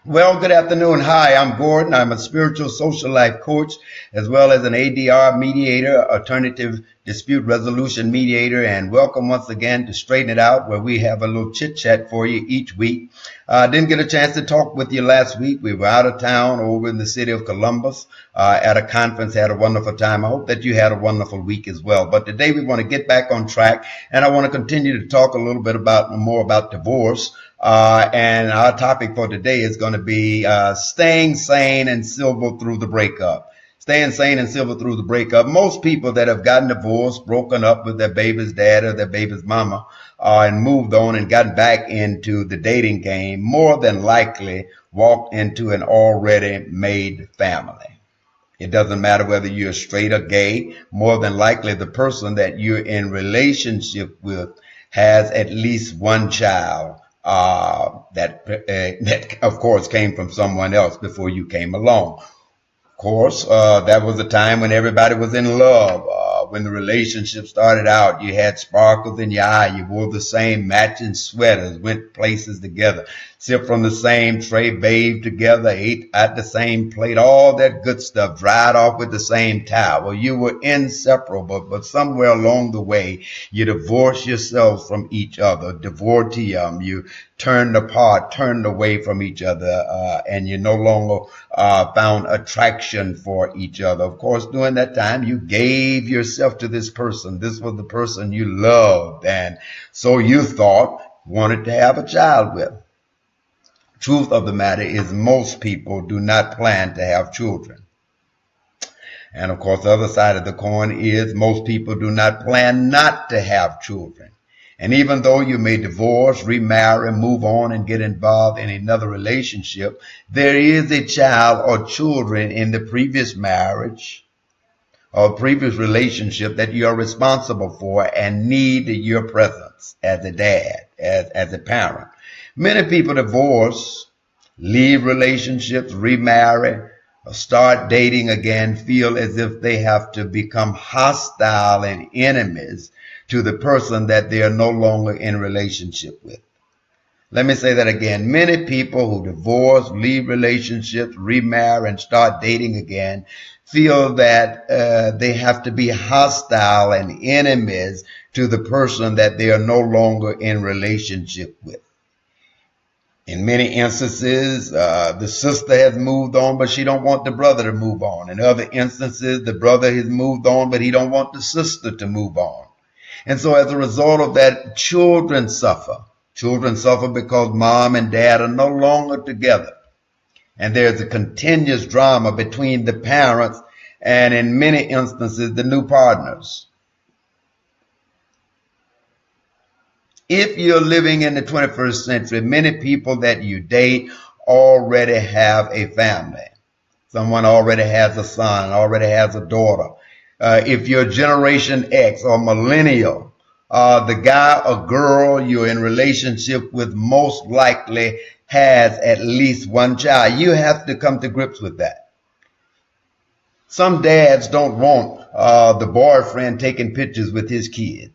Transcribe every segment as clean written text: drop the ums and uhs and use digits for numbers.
Well, good afternoon. Hi, I'm Gordon. I'm a spiritual social life coach as well as an ADR mediator, alternative dispute resolution mediator, and welcome once again to Straighten It Out, where we have a little chit chat for you each week. Didn't get a chance to talk with you last week. We were out of town over in the city of Columbus at a conference, had a wonderful time. I hope that you had a wonderful week as well. But today we want to get back on track, and I want to continue to talk a little bit more about divorce. And our topic for today is going to be staying sane and silver through the breakup. Staying sane and silver through the breakup. Most people that have gotten divorced, broken up with their baby's dad or their baby's mama, and moved on and gotten back into the dating game, more than likely walked into an already made family. It doesn't matter whether you're straight or gay. More than likely, the person that you're in relationship with has at least one child. That of course came from someone else before you came along. Of course, that was a time when everybody was in love. When the relationship started out, you had sparkles in your eye. You wore the same matching sweaters, went places together, sipped from the same tray, bathed together, ate at the same plate, all that good stuff, dried off with the same towel. You were inseparable, but somewhere along the way, you divorced yourselves from each other, divortium. You turned apart, turned away from each other, and you no longer found attraction for each other. Of course, during that time, you gave yourself to this person. This was the person you loved, and so you thought wanted to have a child with. Truth of the matter is most people do not plan to have children. And of course, the other side of the coin is most people do not plan not to have children. And even though you may divorce, remarry, move on, and get involved in another relationship, there is a child or children in the previous marriage or previous relationship that you are responsible for and need your presence as a dad, as a parent. Many people divorce, leave relationships, remarry, or start dating again, feel as if they have to become hostile and enemies to the person that they are no longer in relationship with. Let me say that again. Many people who divorce, leave relationships, remarry, and start dating again feel that they have to be hostile and enemies to the person that they are no longer in relationship with. In many instances, the sister has moved on, but she don't want the brother to move on. In other instances, the brother has moved on, but he don't want the sister to move on. And so as a result of that, children suffer. Children suffer because mom and dad are no longer together. And there's a continuous drama between the parents and, in many instances, the new partners. If you're living in the 21st century, many people that you date already have a family. Someone already has a son, already has a daughter. If you're Generation X or millennial, the guy or girl you're in relationship with most likely has at least one child. You have to come to grips with that. Some dads don't want the boyfriend taking pictures with his kid.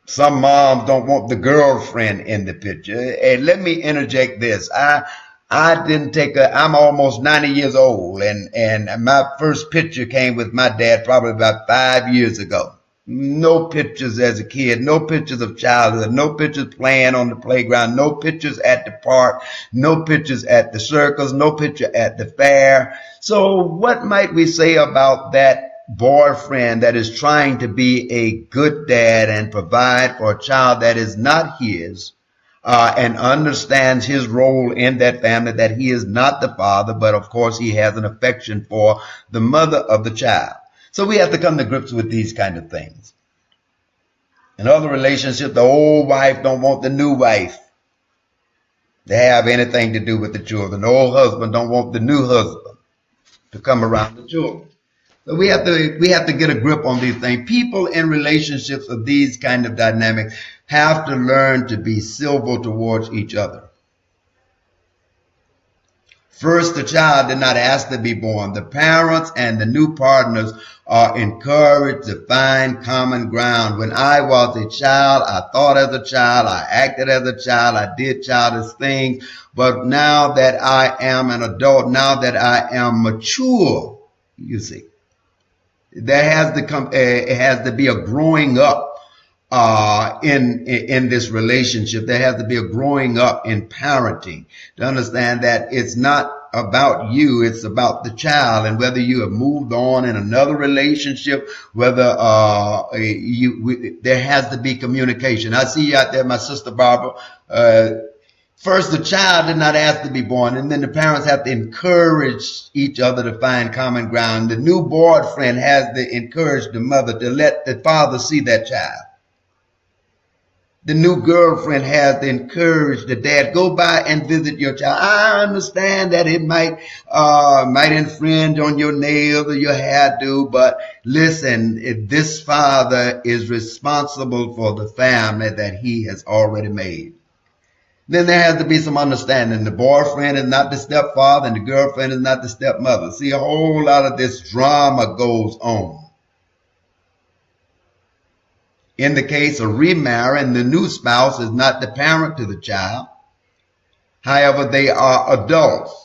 Some moms don't want the girlfriend in the picture. And let me interject this. I'm almost 90 years old, and my first picture came with my dad probably about 5 years ago. No pictures as a kid, no pictures of childhood, no pictures playing on the playground, no pictures at the park, no pictures at the circus, no picture at the fair. So what might we say about that boyfriend that is trying to be a good dad and provide for a child that is not his, and understands his role in that family, that he is not the father, but of course he has an affection for the mother of the child. So we have to come to grips with these kind of things. In other relationships, the old wife don't want the new wife to have anything to do with the children. The old husband don't want the new husband to come around the children. So we have to get a grip on these things. People in relationships of these kind of dynamics have to learn to be civil towards each other. First, the child did not ask to be born. The parents and the new partners are encouraged to find common ground. When I was a child, I thought as a child, I acted as a child, I did childish things. But now that I am an adult, now that I am mature, you see, there has to be a growing up in this relationship. There has to be a growing up in parenting to understand that it's not about you, it's about the child, and whether you have moved on in another relationship, whether there has to be communication. I see you out there, my sister Barbara. First, the child did not ask to be born, and then the parents have to encourage each other to find common ground. The new boyfriend has to encourage the mother to let the father see that child. The new girlfriend has to encourage the dad, go by and visit your child. I understand that it might infringe on your nails or your hairdo, but listen, this father is responsible for the family that he has already made. Then there has to be some understanding. The boyfriend is not the stepfather and the girlfriend is not the stepmother. See, a whole lot of this drama goes on. In the case of remarrying, the new spouse is not the parent to the child. However, they are adults.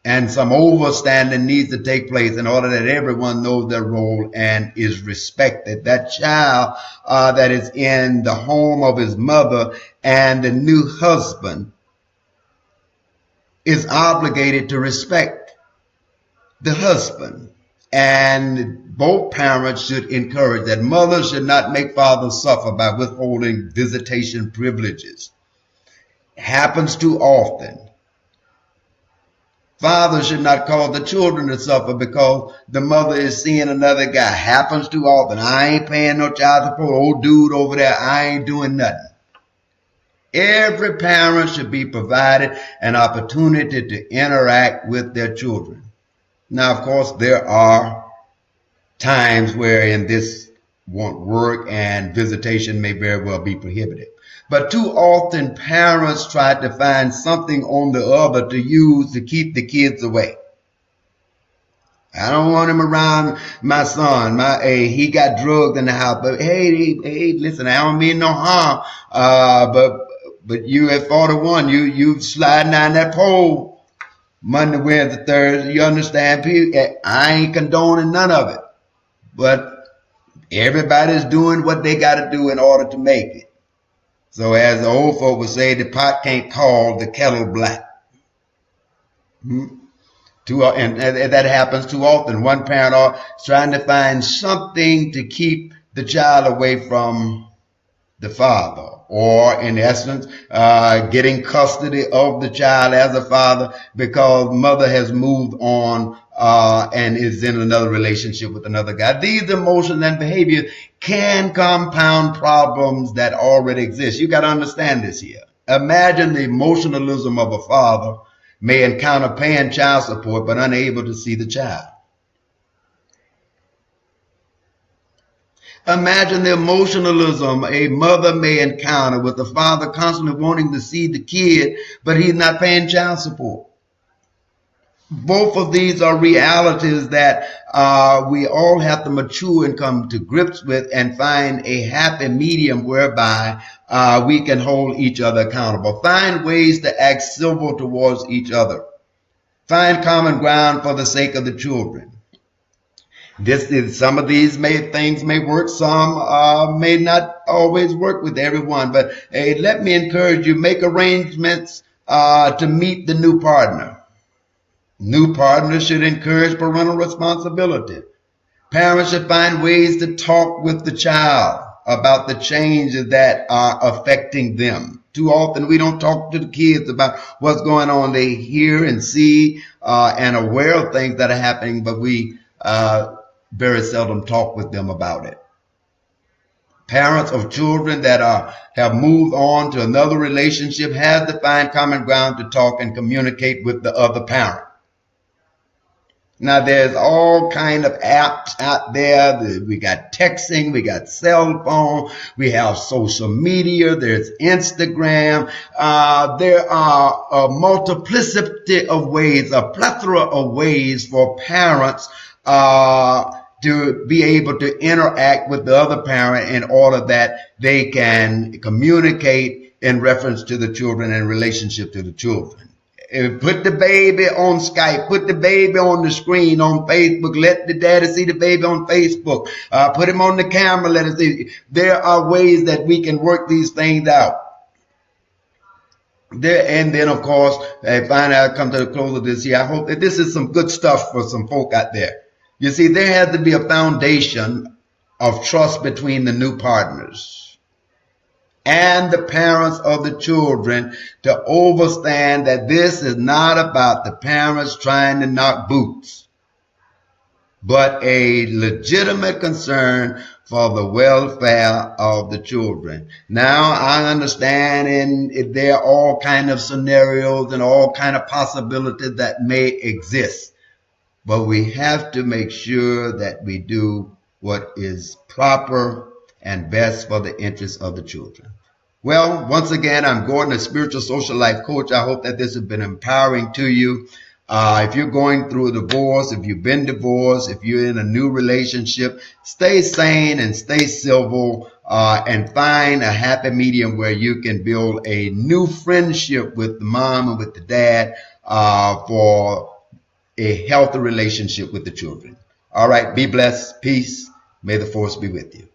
And some overstanding needs to take place in order that everyone knows their role and is respected. That child that is in the home of his mother and the new husband is obligated to respect the husband. And both parents should encourage that. Mothers should not make fathers suffer by withholding visitation privileges. It happens too often. Fathers should not cause the children to suffer because the mother is seeing another guy. Happens too often. I ain't paying no child support. Old dude over there, I ain't doing nothing. Every parent should be provided an opportunity to interact with their children. Now, of course, there are times wherein this won't work and visitation may very well be prohibited. But too often parents try to find something on the other to use to keep the kids away. I don't want him around my son. He got drugged in the house. But hey, listen, I don't mean no harm. But you at 41, you sliding down that pole Monday, Wednesday, Thursday. You understand? I ain't condoning none of it. But everybody's doing what they got to do in order to make it. So as the old folk would say, the pot can't call the kettle black. And that happens too often. One parent is trying to find something to keep the child away from the father, or in essence, getting custody of the child as a father because mother has moved on and is in another relationship with another guy. These emotions and behaviors can compound problems that already exist. You got to understand this here. Imagine the emotionalism of a father may encounter paying child support but unable to see the child. Imagine the emotionalism a mother may encounter with the father constantly wanting to see the kid, but he's not paying child support. Both of these are realities that we all have to mature and come to grips with and find a happy medium whereby we can hold each other accountable. Find ways to act civil towards each other. Find common ground for the sake of the children. Some of these things may work, some may not always work with everyone, but hey, let me encourage you, make arrangements to meet the new partner. New partners should encourage parental responsibility. Parents should find ways to talk with the child about the changes that are affecting them. Too often we don't talk to the kids about what's going on. They hear and see and aware of things that are happening, but we very seldom talk with them about it. Parents of children that have moved on to another relationship have to find common ground to talk and communicate with the other parent. Now there's all kind of apps out there. We got texting, we got cell phone, we have social media, there's Instagram. There are a multiplicity of ways, a plethora of ways for parents to be able to interact with the other parent in order that they can communicate in reference to the children and relationship to the children. Put the baby on Skype, put the baby on the screen on Facebook, let the daddy see the baby on Facebook, put him on the camera, let us see. There are ways that we can work these things out. And then, of course, finally I come to the close of this here. I hope that this is some good stuff for some folk out there. You see, there has to be a foundation of trust between the new partners and the parents of the children to understand that this is not about the parents trying to knock boots, but a legitimate concern for the welfare of the children. Now, I understand and there are all kind of scenarios and all kind of possibilities that may exist, but we have to make sure that we do what is proper and best for the interests of the children. Well, once again, I'm Gordon, a spiritual social life coach. I hope that this has been empowering to you. If you're going through a divorce, if you've been divorced, if you're in a new relationship, stay sane and stay civil and find a happy medium where you can build a new friendship with the mom and with the dad for a healthy relationship with the children. All right, be blessed. Peace. May the force be with you.